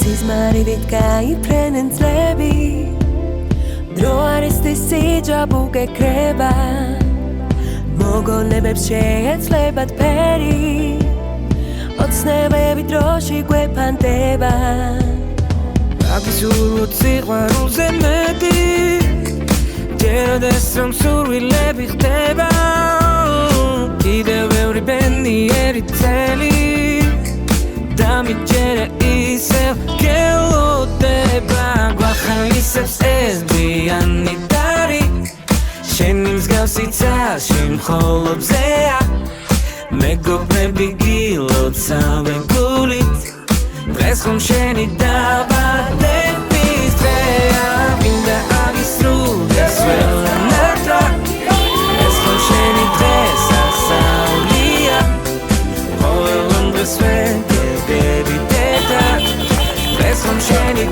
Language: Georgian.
სიზმარივით გაიფრენენ წლები დრო არის სიჯაბუ გეკრება მოგონებებს შეეცლებათ ფერი ოცნებები დროში გვეფანტება აგისურვოთ სიყვარულზე მეტი ჯეროდეს რომ სურვილები ხდება კიდევ ბევრი ბედნიერი წელი დამიჯერე ისევ გელოდება გვახალისებს ეს ბიანი დარი შენი მსგავსი ცალში მხოლობზეა მეგობრები გილოცავენ გულით დღეს ხომ შენი დაბადების დღეა მინდა აგისრულდეს ველანატრა ეს ხომ შენი დღეს ასავლია ყოველ დღეს ვენდები დედა დღეს ხომ შენი